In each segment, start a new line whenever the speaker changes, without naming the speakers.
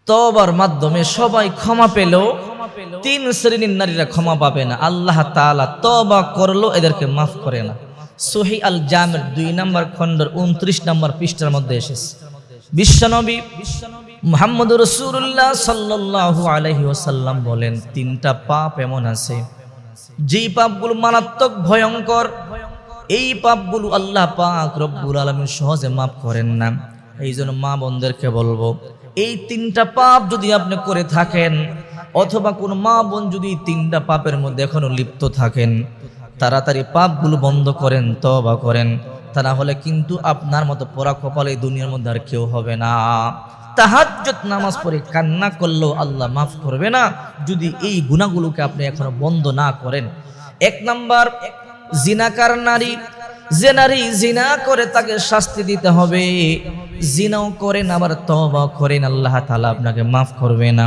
তওবার মাধ্যমে সবাই ক্ষমা পেলেও তিন শ্রেণীর নারীরা ক্ষমা পাবে না। আল্লাহ তাআলা তওবা করলো এদেরকে মাফ করে না। সহিহ আল জামের 2 নম্বর খণ্ডের 29 নম্বর পৃষ্ঠার মধ্যে এসেছে। বিশ্বনবী মুহাম্মদুর রাসূলুল্লাহ সাল্লাল্লাহু আলাইহি ওয়াসাল্লাম বলেন, তিনটা পাপ এমন আছে যেই পাপগুলো মারাত্মক ভয়ঙ্কর, এই পাপগুলো আল্লাহ পাক রব্বুল আলামিন সহজে মাফ করেন না। এই জন্য মা বোনদেরকে বলবো, এই তিনটা পাপ যদি আপনি করে থাকেন, অথবা কোন মা বোন যদি তিনটা পাপের মধ্যে এখনো লিপ্ত থাকেন, তাড়াতাড়ি পাপগুলো বন্ধ করেন, তওবা করেন। তা না হলে কিন্তু আপনার মতো পোড়া কপালে দুনিয়ার মধ্যে আর কেউ হবে না। তাহাজ্জুদ নামাজ পড়ে কান্না করলেও আল্লাহ মাফ করবে না যদি এই গুনাহগুলোকে আপনি এখনো বন্ধ না করেন। 1 নাম্বার, জিনাকার নারী, যে নারী জিনা করে তাকে শাস্তি দিতে হবে। জিনাও করেন আবার তওবা করেন, আল্লাহ তাআলা আপনাকে মাফ করবে না।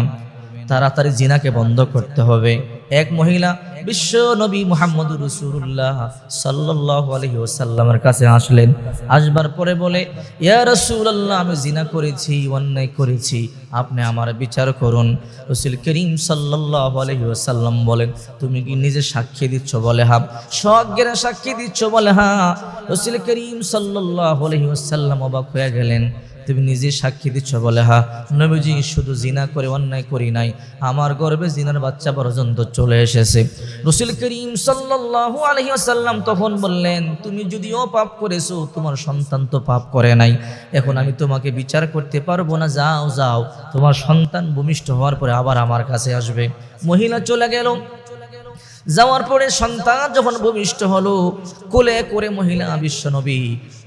তাড়াতাড়ি জিনাকে বন্ধ করতে হবে। এক মহিলা বিশ্ব নবী মুহাম্মদুর রাসূলুল্লাহ সাল্লাল্লাহু আলাইহি ওয়াসাল্লামের কাছে আসলেন। আসবার পরে বলে, ইয়া রাসূলুল্লাহ, আমি জিনা করেছি, অন্যায় করেছি, আপনি আমার বিচার করুন। রাসূল করিম সাল্লাল্লাহু আলাইহি ওয়াসাল্লাম বলেন, তুমি কি নিজে সাক্ষী দিচ্ছ? বলে হ্যাঁ। সজ্ঞানে সাক্ষী দিচ্ছ? বলে হ্যাঁ। রাসূল করিম সাল্লাল্লাহু আলাইহি ওয়াসাল্লাম অবাক হয়ে গেলেন, তুমি নিজে সাক্ষী দিচ্ছ? বলে হ্যাঁ। নবীজি, শুধু জিনা করে অন্যায় করি নাই, আমার গর্ভে জিনার বাচ্চা পর্যন্ত চলে এসেছে। রাসূল করিম সাল্লাল্লাহু আলাইহি ওয়াসাল্লাম তখন বললেন, তুমি যদিও পাপ করেছো, তোমার সন্তান তো পাপ করে নাই, এখন আমি তোমাকে বিচার করতে পারবো না, যাও যাও, তোমার সন্তান ভূমিষ্ঠ হওয়ার পরে আবার আমার কাছে আসবে। মহিলা চলে গেল। যাওয়ার পরে সন্তান যখন ভূমিষ্ঠ হলো, কোলে করে মহিলা বিশ্বনবী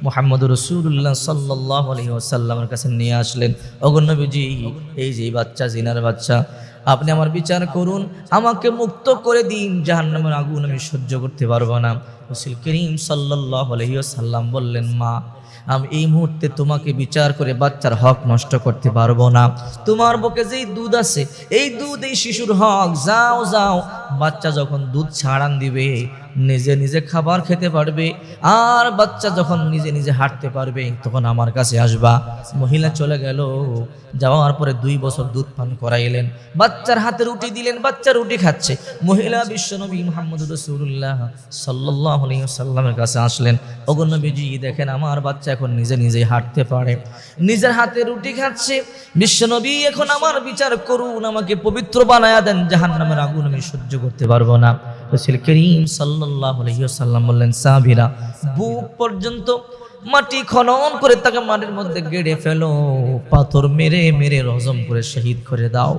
মুহাম্মদুর রাসূলুল্লাহ সাল্লাল্লাহু আলাইহি ওয়াসাল্লামের কাছে নিয়ে আসলেন। ওগো নবীজি, এই যে বাচ্চা, জিনার বাচ্চা, আপনি আমার বিচার করুন, আমাকে মুক্ত করে দিন, জাহান্নামের আগুন আমি সহ্য করতে পারবো না। রাসূল করিম সাল্লাল্লাহু আলাইহি ওয়াসাল্লাম বললেন, মা, আমি এই মুহূর্তে তোমাকে বিচার করে বাচ্চার হক নষ্ট করতে পারবো না। তোমার বুকে যেই দুধ আছে, এই দুধ এই শিশুর হক, যাও যাও, বাচ্চা যখন দুধ ছাড়ান দিবে, নিজে নিজে খাবার খেতে পারবে, আর বাচ্চা যখন নিজে নিজে হাঁটতে পারবে, তখন আমার কাছে আসবা। মহিলা চলে গেল। যাওয়ার পরে 2 বছর দুধ পান করাইলেন, বাচ্চার হাতে রুটি দিলেন, বাচ্চা রুটি খাচ্ছে। মহিলা বিশ্বনবী মুহাম্মদুর রাসূলুল্লাহ সাল্লাল্লাহু আলাইহি ওয়াসাল্লামের কাছে আসলেন, ওগো নবীজি, দেখেন আমার বাচ্চা এখন নিজে নিজে হাঁটতে পারে, নিজের হাতে রুটি খাচ্ছে। বিশ্বনবী, এখন আমার বিচার করুন, আমাকে পবিত্র বানায়া দেন, জাহান্নামের আগুন আমি সহ্য করতে পারবো না। রাসূল করিম সাল্লাল্লাহু আলাইহি ওয়াসাল্লাম বললেন, সাবিরা, বুক পর্যন্ত মাটি খনন করে তাকে মাটির মধ্যে গেড়ে ফেলো, পাথর মেরে মেরে রজম করে শহীদ করে দাও।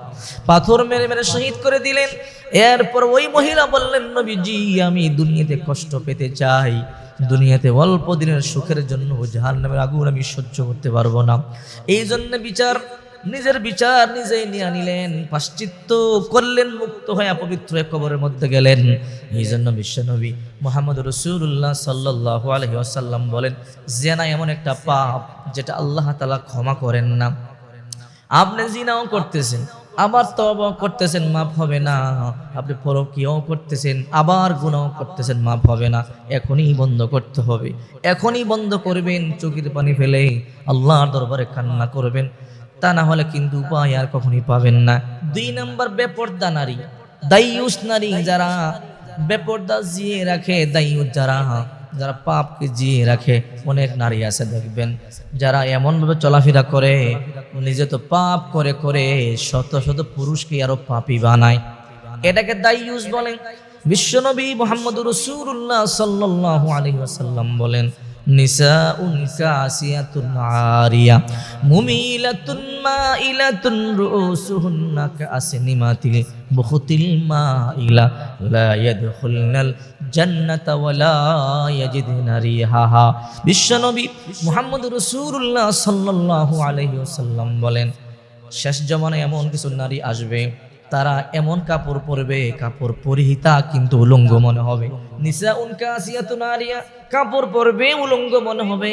পাথর মেরে মেরে শহীদ করে দিলেন। এরপর ওই মহিলা বললেন, নবীজি, আমি দুনিয়াতে কষ্ট পেতে চাই, দুনিয়াতে অল্প দিনের সুখের জন্য জাহান্নামের আগুন আমি সহ্য করতে পারবো না। এই জন্য নিজের বিচার নিজেই নিয়ে নিলেন, প্রায়শ্চিত্ত করলেন, মুক্ত হয়ে পবিত্র এক কবরের মধ্যে গেলেন। এই জন্য বিশ্বনবী মুহাম্মদুর রাসূলুল্লাহ সাল্লাল্লাহু আলাইহি ওয়াসাল্লাম বলেন, জিনা এমন একটা পাপ যেটা আল্লাহ তাআলা ক্ষমা করেন না। আপনি জিনাও করতেছেন, আবার তওবা করতেছেন, মাফ হবে না। আপনি পরকীয়াও করতেছেন, আবার গুনাহ করতেছেন, মাফ হবে না। এখনই বন্ধ করতে হবে, এখনই বন্ধ করবেন। চোখের পানি ফেলে আল্লাহর দরবারে কান্না করবেন, তা না হলে কিন্তু উপায় আর কখনই পাবেন না। 2 নম্বর, বেপরদা নারী, দায়ুস নারী, যারা বেপরদা জিয়ে রাখে, দায়ুস যারা পাপকে জিয়ে রাখে। অনেক নারী আছে দেখবেন, যারা এমনভাবে চলাফেরা করে, নিজে তো পাপ করে করে শত শত পুরুষকে আরো পাপী বানায়, এটাকে দায়ুস বলেন। বিশ্বনবী মুহাম্মদুর রাসূলুল্লাহ সাল্লাল্লাহু আলাইহি ওয়াসাল্লাম বলেন, নিসাউন কাসিয়াতুন আরিয়া মুমিলাতুন মাইলাতুন রুসুহুন্না কাসনিমাতিল বুখতিল মাইলা লা ইয়াদখুলনাল জান্নাতা ওয়ালা ইয়াজিদুনা রিহাহা। বিশ্বনবী মুহাম্মদুর রাসূলুল্লাহ সাল্লাল্লাহু আলাইহি ওয়াসাল্লাম বলেন, শেষ জামানায় এমন কিছু নারী আসবে, তারা এমন কাপড় পরবে, কাপড় পরিহিতা কিন্তু উলঙ্গ মনে হবে। নিসাউন কাসিয়াতুন আরিয়া, কাপড় পরবে, উলঙ্গ মনে হবে।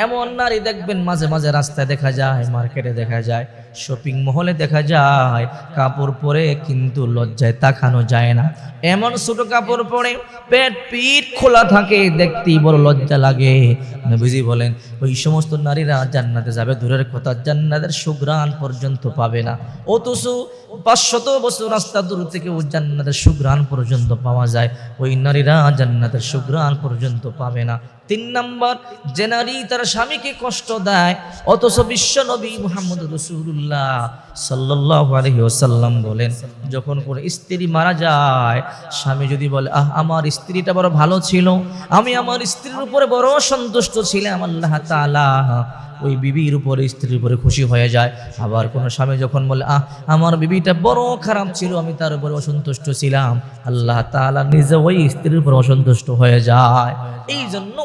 এমন নারী দেখবেন মাঝে মাঝে রাস্তায় দেখা যায়, মার্কেটে দেখা যায়, শপিং মহলে দেখা যায় কাপড় পরে কিন্তু লজ্জায় তাকানো যায় না, এমন ছোট কাপড় পরে পেট পিঠ খোলা থাকে, দেখতেই বড় লজ্জা লাগে। নবীজি বলেন ওই সমস্ত নারীরা জান্নাতে যাবে দূরের কথা, জান্নাতের সুঘ্রাণ পর্যন্ত পাবে না। অথচ 500 বছর রাস্তা দূর থেকে ওই জান্নাতের সুঘ্রাণ পর্যন্ত পাওয়া যায়, ওই নারীরা জান্নাতের সুঘ্রাণ পর্যন্ত পাবে না। 3 নাম্বার, যে নারী তার স্বামীকে কষ্ট দেয়, অথচ বিশ্ব নবী মুহাম্মদ রাসূলুল্লাহ সাল্লাল্লাহু আলাইহি ওয়াসাল্লাম বলেন যখন কোনো স্ত্রী মারা যায়, স্বামী যদি বলে আমার স্ত্রীটা বড় ভালো ছিল, আমি আমার স্ত্রীর উপরে বড় সন্তুষ্ট ছিলাম, আল্লাহ তাআলা ওই বিবির উপরে স্ত্রীর উপরে খুশি হয়ে যায়। আবার কোন স্বামী যখন বলে আমার বিবিটা বড় খারাপ ছিল, আমি তার উপরে অসন্তুষ্ট ছিলাম, আল্লাহ তাআলা নিজে ওই স্ত্রীর উপর অসন্তুষ্ট হয়ে যায়। এই জন্য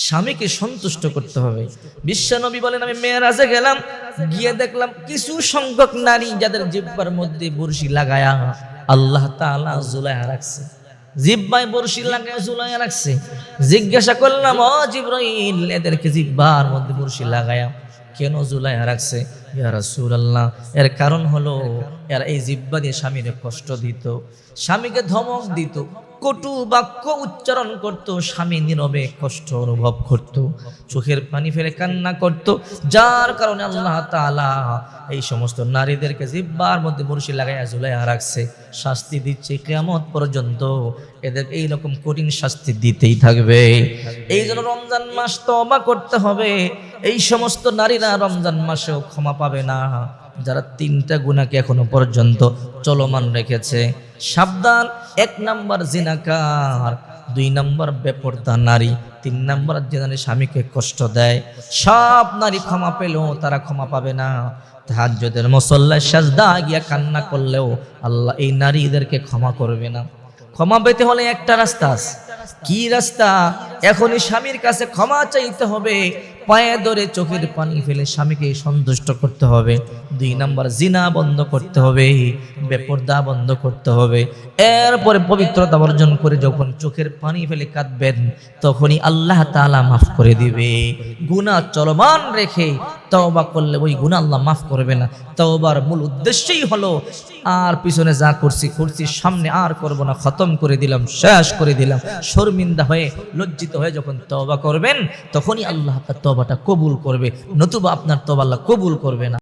স্বামীকে সন্তুষ্ট করতে হবে। বিশ্বনবী বলেন আমি মেরাজে গেলাম, গিয়ে দেখলাম কিছু সংখ্যক নারী যাদের জিহ্বার মধ্যে বর্শি লাগায়া আল্লাহ তাআলা ঝুলায়া রাখছে, জিহ্বায় বর্শি লাগায়া ঝুলায়া রাখছে। জিজ্ঞাসা করলাম ও জিবরাইল, এদেরকে জিহ্বার মধ্যে বর্শি লাগায়া কেন ঝুলায়া রাখছে? ইয়া রাসূলুল্লাহ, এর কারণ হলো এরা এই জিহ্বা দিয়ে স্বামীকে কষ্ট দিত, স্বামীকে ধমক দিত, কটু বাক্য উচ্চারণ করত, স্বামী নীরবে কষ্ট অনুভব করত, চোখের পানি ফেলে কান্না করত, যার কারণে আল্লাহ তাআলা এই সমস্ত নারীদেরকে জিহ্বার মধ্যে বর্শি লাগাইয়া ঝুলাইয়া রাখছে, শাস্তি দিচ্ছে কিয়ামত পর্যন্ত, এদের এইরকম কঠিন শাস্তি দিতেই থাকবে। এই জন্য রমজান মাস তওবা করতে হবে। এই সমস্ত নারীরা রমজান মাসেও ক্ষমা পাবে না যারা 3টা গুনাহকে এখনো পর্যন্ত চলমান রেখেছে। সাবধান, 1 নাম্বার জিনাকার, 2 নাম্বার বেপরদা নারী, 3 নাম্বার যে নারী স্বামীকে কষ্ট দেয়। সব নারী ক্ষমা পেলেও তারা ক্ষমা পাবে না। তাহাজ্জুদের মুসল্লায় সাজদা গিয়া কান্না করলেও আল্লাহ এই নারীদেরকে ক্ষমা করবে না। ক্ষমা পেতে হলে একটা রাস্তা আছে। কি রাস্তা? এখনই স্বামীর কাছে ক্ষমা চাইতে হবে, পায়ে ধরে চোখের পানি ফেলে স্বামীকে সন্তুষ্ট করতে হবে। 2 নাম্বার জিনা বন্ধ করতে হবে, বেপরদা বন্ধ করতে হবে। এরপরে পবিত্রতা অর্জন করে যখন চোখের পানি ফেলে কাঁদবেন, তখনই আল্লাহ তাআলা মাফ করে দিবে। গুনাহ চলমান রেখে তওবা করলে ওই গুনাহ আল্লাহ মাফ করবে না। তওবার মূল উদ্দেশ্যই হলো আর পিছনে যা করছি সামনে আর করব না, খতম করে দিলাম, শেষ করে দিলাম। শর্মিন্দা হয়ে লজ্জিত হয়ে যখন তওবা করবেন, তখনই আল্লাহ তার তওবাটা কবুল করবে, নতুবা আপনার তওবা আল্লাহ কবুল করবে না।